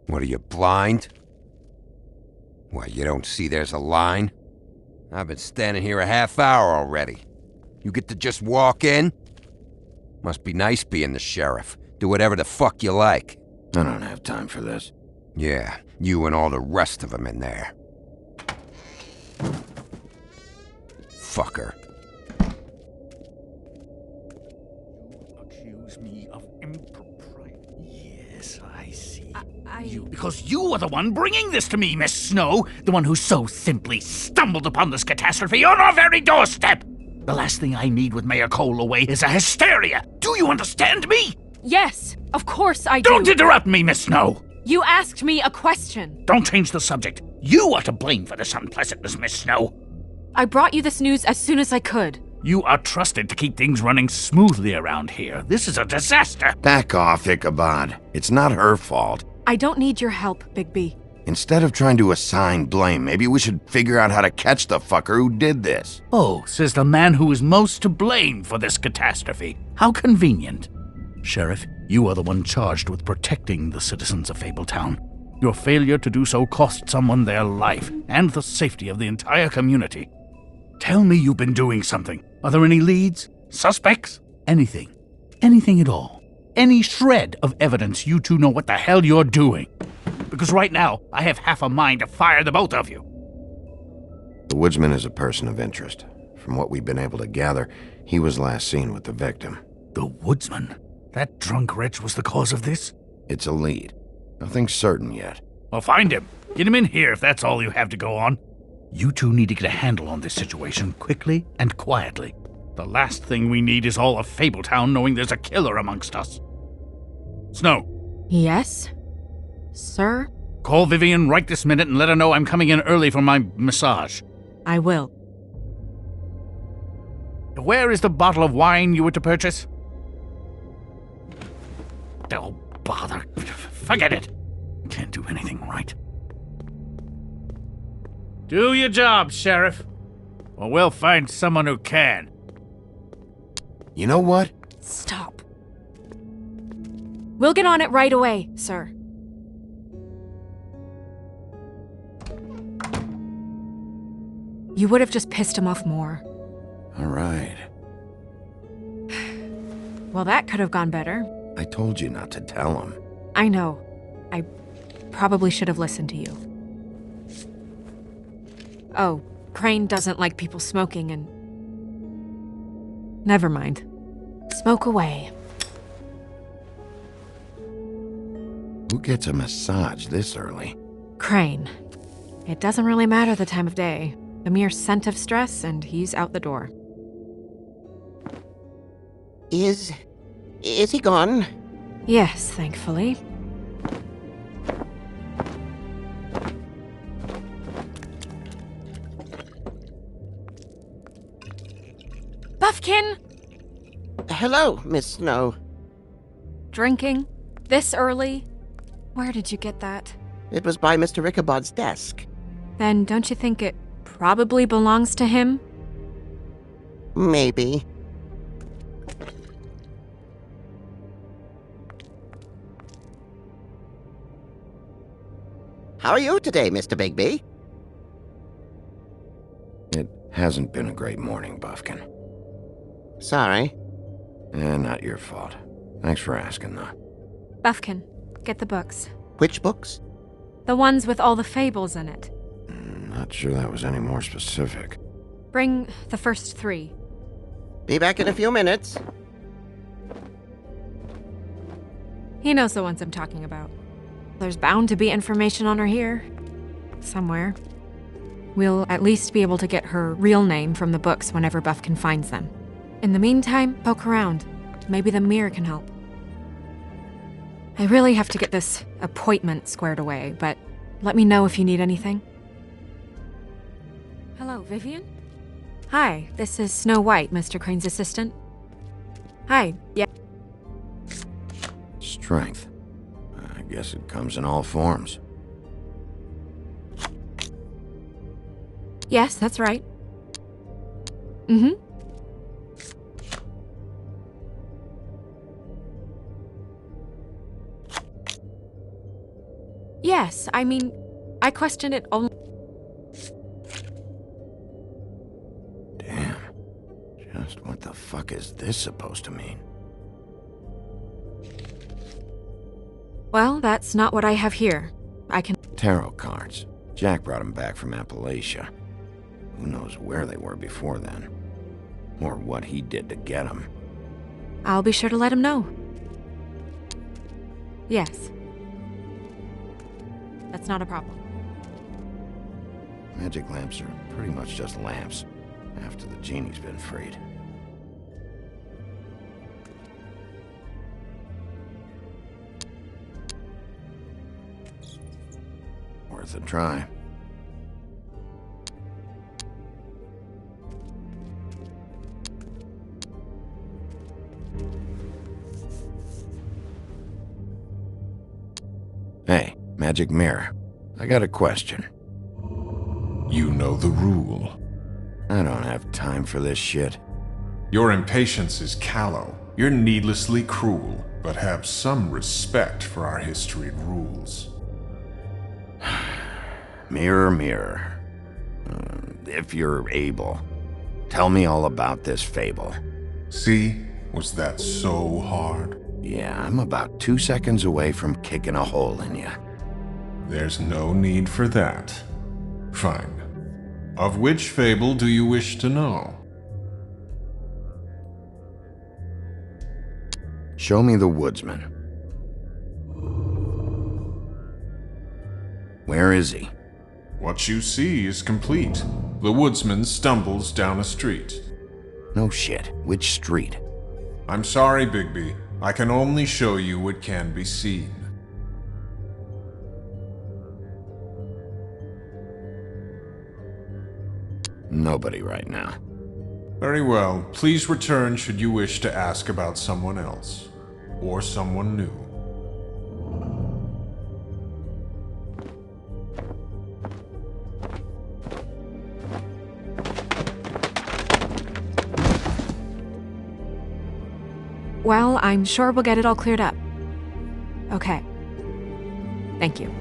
What, are you blind? What, you don't see there's a line? I've been standing here a half hour already. You get to just walk in? Must be nice being the sheriff. Do whatever the fuck you like. I don't have time for this. Yeah, you and all the rest of them in there. Fucker. You accuse me of impropriety. Yes, I see. Because you are the one bringing this to me, Miss Snow. The one who so simply stumbled upon this catastrophe on our very doorstep. The last thing I need with Mayor Cole away is a hysteria. Do you understand me? Yes, of course I do. Don't interrupt me, Miss Snow. You asked me a question. Don't change the subject. You are to blame for this unpleasantness, Miss Snow. I brought you this news as soon as I could. You are trusted to keep things running smoothly around here. This is a disaster. Back off, Ichabod. It's not her fault. I don't need your help, Bigby. Instead of trying to assign blame, maybe we should figure out how to catch the fucker who did this. Oh, says the man who is most to blame for this catastrophe. How convenient. Sheriff, you are the one charged with protecting the citizens of Fabletown. Your failure to do so cost someone their life and the safety of the entire community. Tell me you've been doing something. Are there any leads? Suspects? Anything. Anything at all. Any shred of evidence you two know what the hell you're doing. Because right now, I have half a mind to fire the both of you. The woodsman is a person of interest. From what we've been able to gather, he was last seen with the victim. The woodsman? That drunk wretch was the cause of this? It's a lead. Nothing certain yet. Well, find him. Get him in here if that's all you have to go on. You two need to get a handle on this situation quickly and quietly. The last thing we need is all of Fabletown knowing there's a killer amongst us. Snow. Yes? Sir? Call Vivian right this minute and let her know I'm coming in early for my massage. I will. Where is the bottle of wine you were to purchase? Oh, bother. Forget it. Can't do anything right. Do your job, Sheriff. Or we'll find someone who can. You know what? Stop. We'll get on it right away, sir. You would have just pissed him off more. All right. Well, that could have gone better. I told you not to tell him. I know. I probably should have listened to you. Oh, Crane doesn't like people smoking and... Never mind. Smoke away. Who gets a massage this early? Crane. It doesn't really matter the time of day. The mere scent of stress and he's out the door. Is he gone? Yes, thankfully. Buffkin! Hello, Miss Snow. Drinking? This early? Where did you get that? It was by Mr. Ichabod's desk. Then don't you think it probably belongs to him? Maybe. How are you today, Mr. Bigby? It hasn't been a great morning, Buffkin. Sorry. Not your fault. Thanks for asking, though. Buffkin, get the books. Which books? The ones with all the fables in it. Not sure that was any more specific. Bring the first 3. Be back in a few minutes. He knows the ones I'm talking about. There's bound to be information on her here. Somewhere. We'll at least be able to get her real name from the books whenever Buffkin finds them. In the meantime, poke around. Maybe the mirror can help. I really have to get this appointment squared away, but let me know if you need anything. Hello, Vivian? Hi, this is Snow White, Mr. Crane's assistant. Hi, yeah. Strength. I guess it comes in all forms. Yes, that's right. Mm-hmm. Yes, I mean, I question it only. Damn. Just what the fuck is this supposed to mean? Well, that's not what I have here. I can. Tarot cards. Jack brought them back from Appalachia. Who knows where they were before then? Or what he did to get them. I'll be sure to let him know. Yes. That's not a problem. Magic lamps are pretty much just lamps, after the genie's been freed. Worth a try. Hey, magic mirror. I got a question. You know the rule. I don't have time for this shit. Your impatience is callow. You're needlessly cruel, but have some respect for our history and rules. Mirror, mirror. If you're able, tell me all about this fable. See? Was that so hard? Yeah, I'm about 2 seconds away from kicking a hole in you. There's no need for that. Fine. Of which fable do you wish to know? Show me the woodsman. Where is he? What you see is complete. The woodsman stumbles down a street. No shit. Which street? I'm sorry, Bigby. I can only show you what can be seen. Nobody right now. Very well. Please return should you wish to ask about someone else. Or someone new. Well, I'm sure we'll get it all cleared up. Okay. Thank you.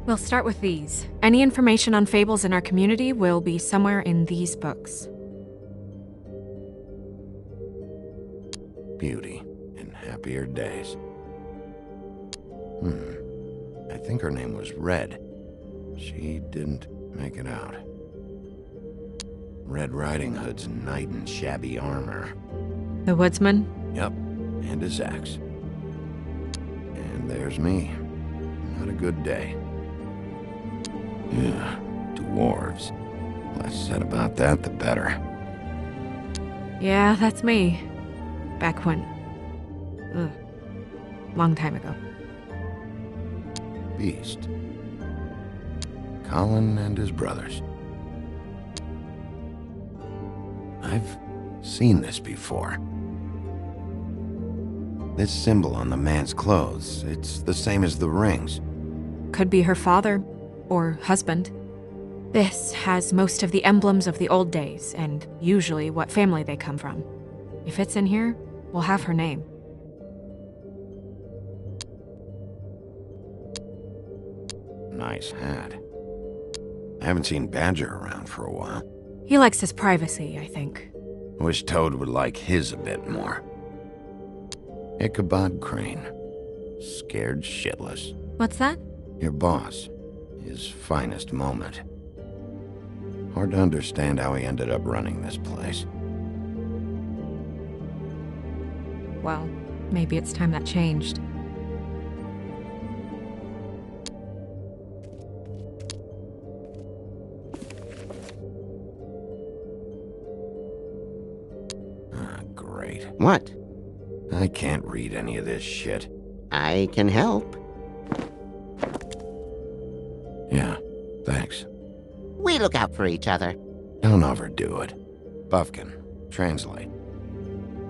We'll start with these. Any information on fables in our community will be somewhere in these books. Beauty in happier days. I think her name was Red. She didn't make it out. Red Riding Hood's knight in shabby armor. The woodsman? Yep, and his axe. And there's me. Not a good day. Yeah, dwarves. Less said about that, the better. Yeah, that's me. Back when... Ugh. Long time ago. Beast. Colin and his brothers. I've seen this before. This symbol on the man's clothes, it's the same as the rings. Could be her father. Or husband. This has most of the emblems of the old days, and usually what family they come from. If it's in here, we'll have her name. Nice hat. I haven't seen Badger around for a while. He likes his privacy, I think. Wish Toad would like his a bit more. Ichabod Crane. Scared shitless. What's that? Your boss. His finest moment. Hard to understand how he ended up running this place. Well, maybe it's time that changed. Ah, great. What? I can't read any of this shit. I can help. Yeah, thanks. We look out for each other. Don't overdo it. Buffkin, translate.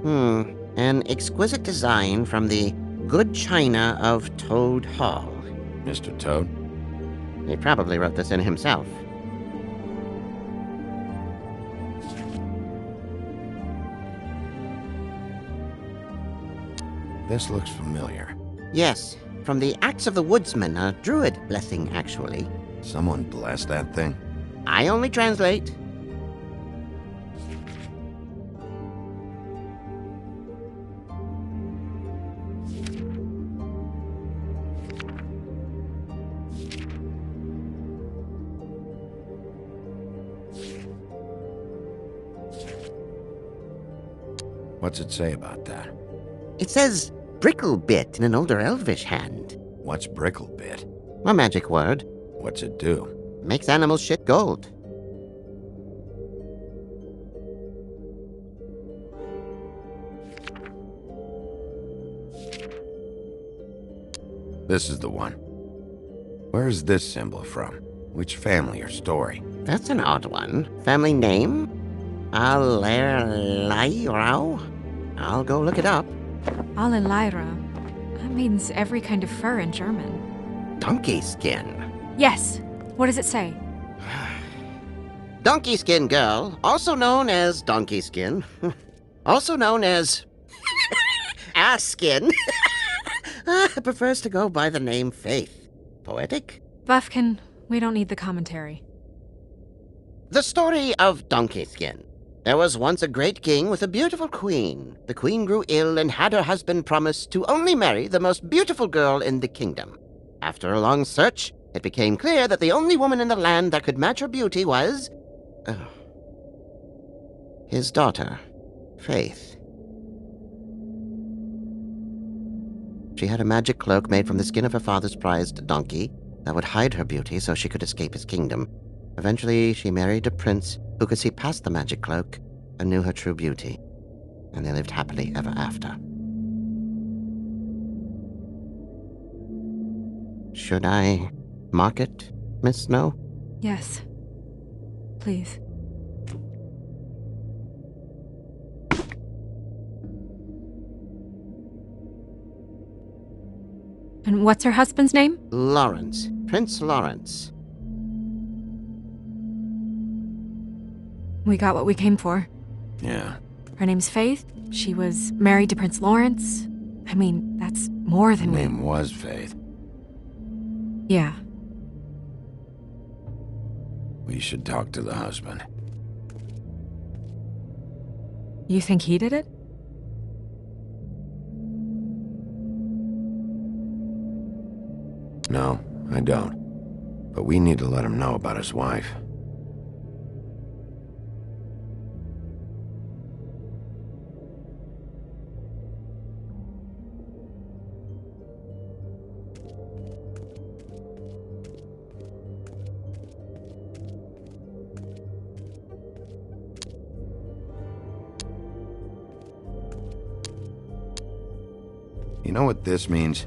An exquisite design from the good china of Toad Hall. Mr. Toad? He probably wrote this in himself. This looks familiar. Yes, from the Axe of the Woodsman, a druid blessing, actually. Someone bless that thing? I only translate. What's it say about that? It says Bricklebit in an older elvish hand. What's Bricklebit? A magic word. What's it do? Makes animals shit gold. This is the one. Where's this symbol from? Which family or story? That's an odd one. Family name? Alerlairau? I'll go look it up. Alelaira. That means every kind of fur in German. Donkey skin. Yes. What does it say? Donkey skin girl, also known as donkey skin. Also known as ass skin. Prefers to go by the name Faith. Poetic? Buffkin, we don't need the commentary. The story of Donkey Skin. There was once a great king with a beautiful queen. The queen grew ill and had her husband promise to only marry the most beautiful girl in the kingdom. After a long search, it became clear that the only woman in the land that could match her beauty was... his daughter, Faith. She had a magic cloak made from the skin of her father's prized donkey that would hide her beauty so she could escape his kingdom. Eventually, she married a prince who could see past the magic cloak and knew her true beauty. And they lived happily ever after. Should I mark it, Miss Snow? Yes. Please. And what's her husband's name? Lawrence. Prince Lawrence. We got what we came for. Yeah. Her name's Faith. She was married to Prince Lawrence. I mean, that's more The than we... name was Faith. Yeah. We should talk to the husband. You think he did it? No, I don't. But we need to let him know about his wife. You know what this means?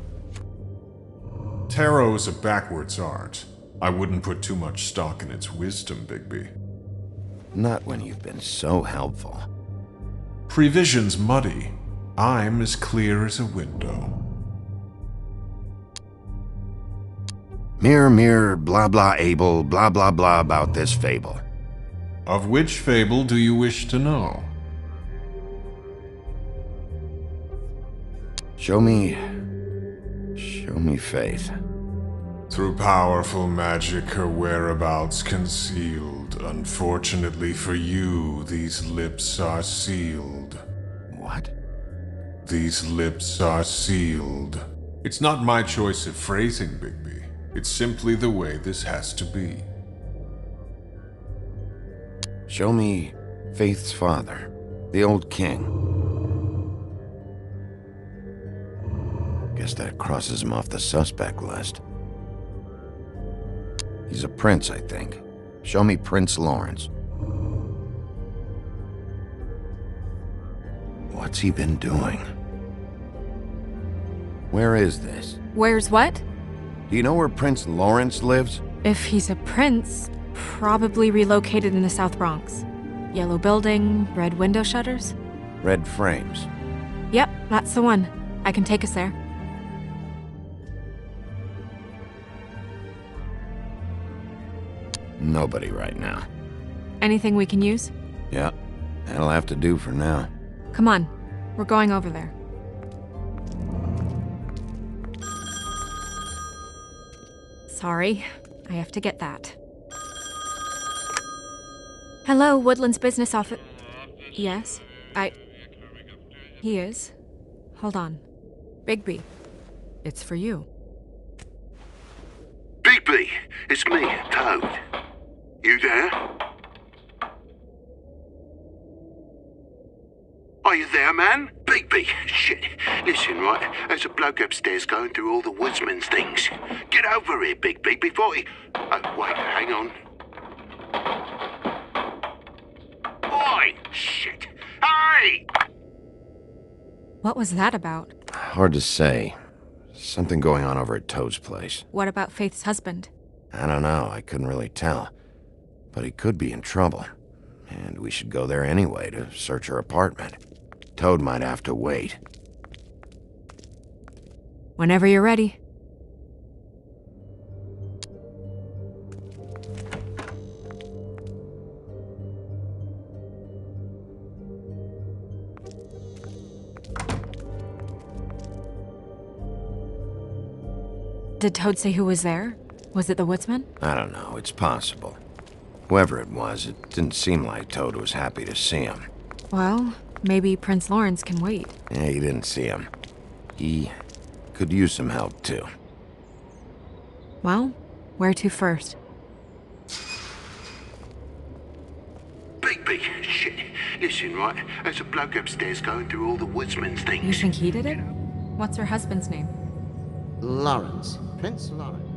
Tarot is a backwards art. I wouldn't put too much stock in its wisdom, Bigby. Not when you've been so helpful. Prevision's muddy. I'm as clear as a window. Mirror, mirror, blah blah able, blah blah blah about this fable. Of which fable do you wish to know? Show me Faith. Through powerful magic, her whereabouts concealed. Unfortunately for you, these lips are sealed. What? These lips are sealed. It's not my choice of phrasing, Bigby. It's simply the way this has to be. Show me Faith's father, the old king. Guess that crosses him off the suspect list. He's a prince, I think. Show me Prince Lawrence. What's he been doing? Where is this? Where's what? Do you know where Prince Lawrence lives? If he's a prince, probably relocated in the South Bronx. Yellow building, red window shutters. Red frames. Yep, that's the one. I can take us there. Nobody right now. Anything we can use? Yeah, that'll have to do for now. Come on, we're going over there. Sorry, I have to get that. Hello, Woodland's business office. Yes, He is. Hold on. Bigby, it's for you. Bigby, it's me, Toad. You there? Are you there, man? Bigby, shit. Listen, right, there's a bloke upstairs going through all the woodsman's things. Get over here, Bigby, before he... Oh, wait, hang on. Oi! Shit! Hey! What was that about? Hard to say. Something going on over at Toad's place. What about Faith's husband? I don't know, I couldn't really tell. But he could be in trouble. And we should go there anyway to search her apartment. Toad might have to wait. Whenever you're ready. Did Toad say who was there? Was it the woodsman? I don't know, it's possible. Whoever it was, it didn't seem like Toad was happy to see him. Well, maybe Prince Lawrence can wait. Yeah, he didn't see him. He could use some help, too. Well, where to first? Bigby, shit. Listen, right, there's a bloke upstairs going through all the woodsman's things. You think he did it? What's her husband's name? Lawrence. Prince Lawrence.